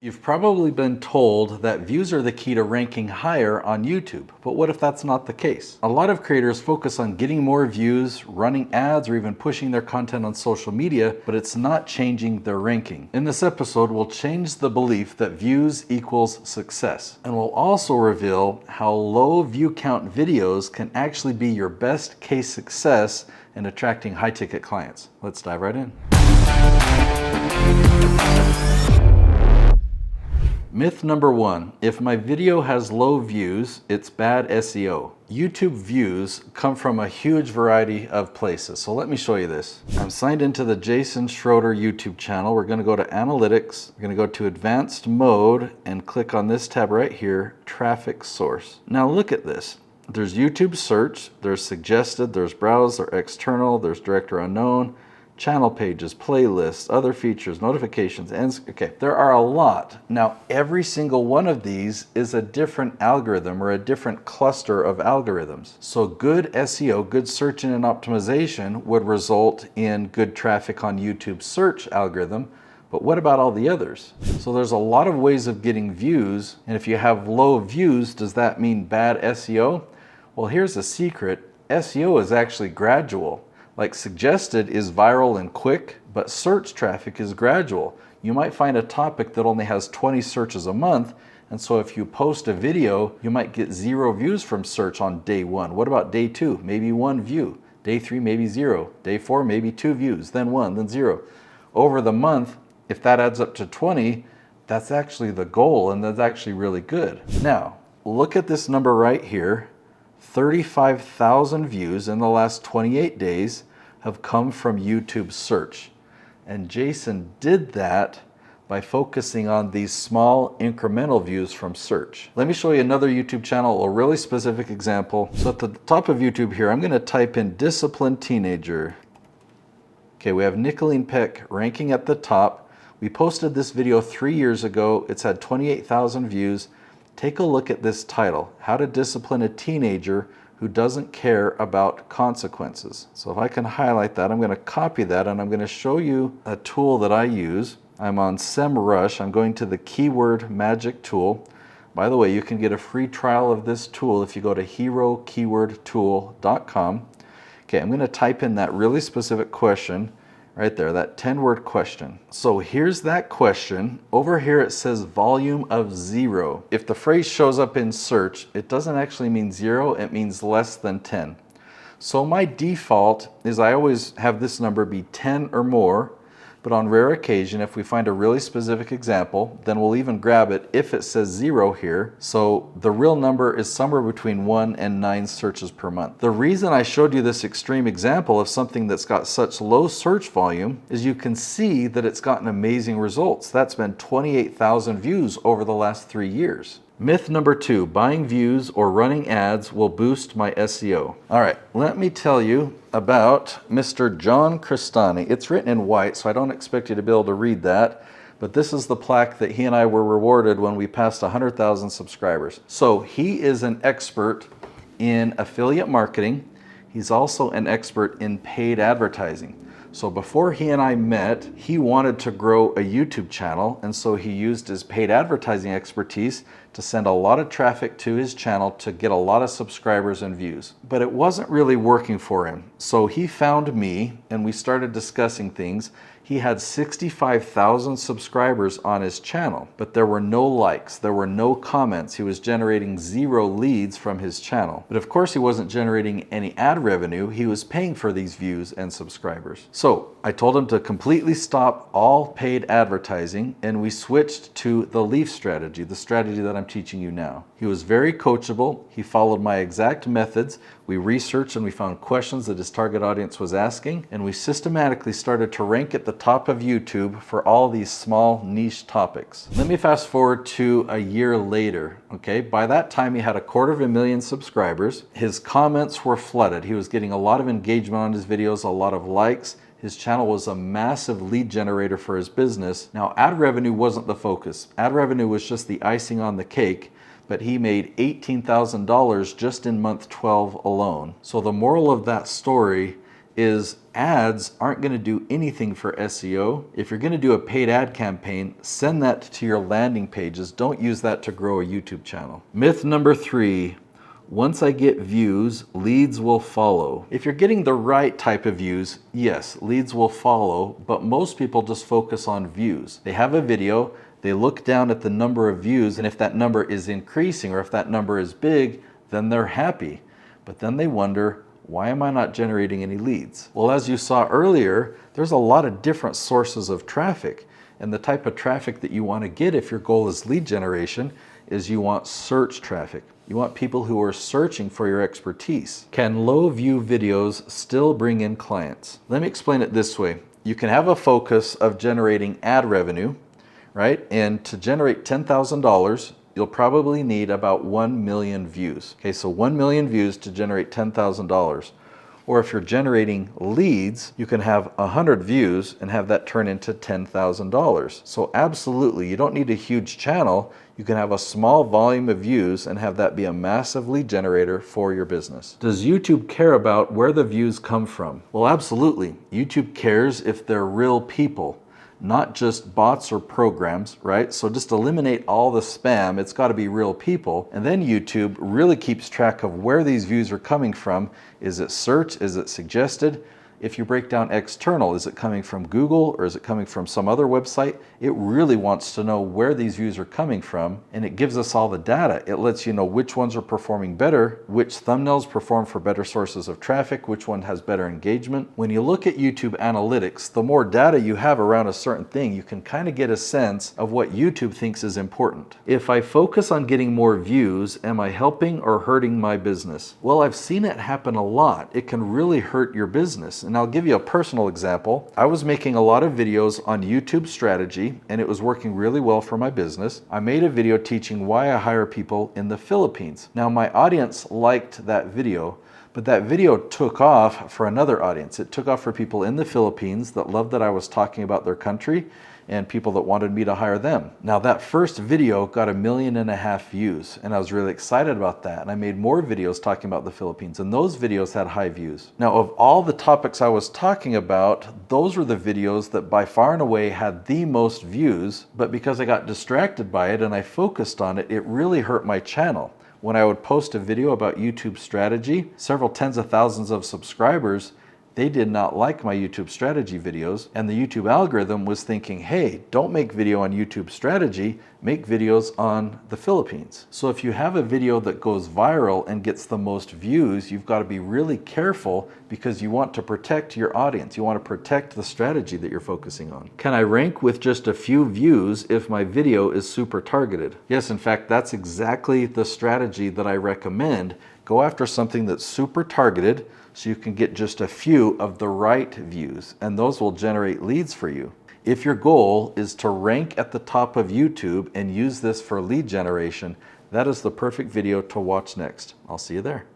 You've probably been told that views are the key to ranking higher on YouTube, but what if that's not the case? A lot of creators focus on getting more views, running ads, or even pushing their content on social media, but it's not changing their ranking. In this episode, we'll change the belief that views equals success, and we'll also reveal how low view count videos can actually be your best case success in attracting high-ticket clients. Let's dive right in. Myth number one, if my video has low views, it's bad SEO. YouTube views come from a huge variety of places. So let me show you this. I'm signed into the Jason Schroeder YouTube channel. We're gonna go to Analytics. We're gonna go to Advanced Mode and click on this tab right here, Traffic Source. Now look at this. There's YouTube Search, there's Suggested, there's Browse, there's External, there's Direct or Unknown, channel pages, playlists, other features, notifications, and okay, there are a lot. Now, every single one of these is a different algorithm or a different cluster of algorithms. So good SEO, good search engine optimization would result in good traffic on YouTube's search algorithm. But what about all the others? So there's a lot of ways of getting views. And if you have low views, does that mean bad SEO? Well, here's a secret. SEO is actually gradual. Like Suggested is viral and quick, but search traffic is gradual. You might find a topic that only has 20 searches a month, and so if you post a video, you might get 0 views from search on day 1. What about day 2? Maybe 1 view. Day 3, maybe 0. Day 4, maybe 2 views, then 1, then 0. Over the month, if that adds up to 20, that's actually the goal, and that's actually really good. Now, look at this number right here. 35,000 views in the last 28 days have come from YouTube search. And Jason did that by focusing on these small incremental views from search. Let me show you another YouTube channel, a really specific example. So at the top of YouTube here, I'm gonna type in disciplined teenager. Okay, we have Nicolene Peck ranking at the top. We posted this video 3 years ago. It's had 28,000 views. Take a look at this title, How to Discipline a Teenager Who Doesn't Care About Consequences. So if I can highlight that, I'm going to copy that and I'm going to show you a tool that I use. I'm on SEMrush. I'm going to the Keyword Magic tool. By the way, you can get a free trial of this tool if you go to herokeywordtool.com. Okay, I'm going to type in that really specific question right there, that 10-word question. So here's that question. Over here it says volume of 0. If the phrase shows up in search, it doesn't actually mean 0, it means less than 10. So my default is I always have this number be 10 or more, but on rare occasion, if we find a really specific example, then we'll even grab it if it says 0 here. So the real number is somewhere between 1 and 9 searches per month. The reason I showed you this extreme example of something that's got such low search volume is you can see that it's gotten amazing results. That's been 28,000 views over the last 3 years. Myth number 2, buying views or running ads will boost my SEO. All right, let me tell you about Mr. John Crestani. It's written in white, so I don't expect you to be able to read that, but this is the plaque that he and I were rewarded when we passed 100,000 subscribers. So he is an expert in affiliate marketing. He's also an expert in paid advertising. So before he and I met, he wanted to grow a YouTube channel, and so he used his paid advertising expertise to send a lot of traffic to his channel to get a lot of subscribers and views. But it wasn't really working for him. So he found me and we started discussing things. He had 65,000 subscribers on his channel, but there were no likes, there were no comments. He was generating 0 leads from his channel. But of course he wasn't generating any ad revenue. He was paying for these views and subscribers. So I told him to completely stop all paid advertising, and we switched to the leaf strategy, the strategy that I'm teaching you now. He was very coachable. He followed my exact methods. We researched and we found questions that his target audience was asking, and we systematically started to rank at the top of YouTube for all these small niche topics. Let me fast forward to a year later. Okay, by that time he had 250,000 subscribers. His comments were flooded. He was getting a lot of engagement on his videos, a lot of likes. His channel was a massive lead generator for his business. Now, ad revenue wasn't the focus. Ad revenue was just the icing on the cake, but he made $18,000 just in month 12 alone. So the moral of that story is ads aren't going to do anything for SEO. If you're going to do a paid ad campaign, send that to your landing pages. Don't use that to grow a YouTube channel. Myth number 3, once I get views, leads will follow. If you're getting the right type of views, yes, leads will follow, but most people just focus on views. They have a video, they look down at the number of views, and if that number is increasing or if that number is big, then they're happy. But then they wonder, why am I not generating any leads? Well, as you saw earlier, there's a lot of different sources of traffic. And the type of traffic that you want to get if your goal is lead generation is you want search traffic. You want people who are searching for your expertise. Can low view videos still bring in clients? Let me explain it this way. You can have a focus of generating ad revenue, right? And to generate $10,000, you'll probably need about 1 million views. Okay, so 1 million views to generate $10,000. Or if you're generating leads, you can have 100 views and have that turn into $10,000. So absolutely, you don't need a huge channel. You can have a small volume of views and have that be a massive lead generator for your business. Does YouTube care about where the views come from? Well, absolutely. YouTube cares if they're real people, not just bots or programs, right? So just eliminate all the spam. It's got to be real people. And then YouTube really keeps track of where these views are coming from. Is it search? Is it suggested? If you break down external, is it coming from Google or is it coming from some other website? It really wants to know where these views are coming from, and it gives us all the data. It lets you know which ones are performing better, which thumbnails perform for better sources of traffic, which one has better engagement. When you look at YouTube analytics, the more data you have around a certain thing, you can kind of get a sense of what YouTube thinks is important. If I focus on getting more views, am I helping or hurting my business? Well, I've seen it happen a lot. It can really hurt your business. And I'll give you a personal example. I was making a lot of videos on YouTube strategy, and it was working really well for my business. I made a video teaching why I hire people in the Philippines. Now, my audience liked that video, but that video took off for another audience. It took off for people in the Philippines that loved that I was talking about their country and people that wanted me to hire them. Now, that first video got 1.5 million views, and I was really excited about that. And I made more videos talking about the Philippines, and those videos had high views. Now, of all the topics I was talking about, those were the videos that by far and away had the most views, but because I got distracted by it and I focused on it, it really hurt my channel. When I would post a video about YouTube strategy, several tens of thousands of subscribers, they did not like my YouTube strategy videos, and the YouTube algorithm was thinking, hey, don't make video on YouTube strategy, make videos on the Philippines. So if you have a video that goes viral and gets the most views, you've got to be really careful because you want to protect your audience. You want to protect the strategy that you're focusing on. Can I rank with just a few views if my video is super targeted? Yes, in fact, that's exactly the strategy that I recommend. Go after something that's super targeted, so you can get just a few of the right views, and those will generate leads for you. If your goal is to rank at the top of YouTube and use this for lead generation, that is the perfect video to watch next. I'll see you there.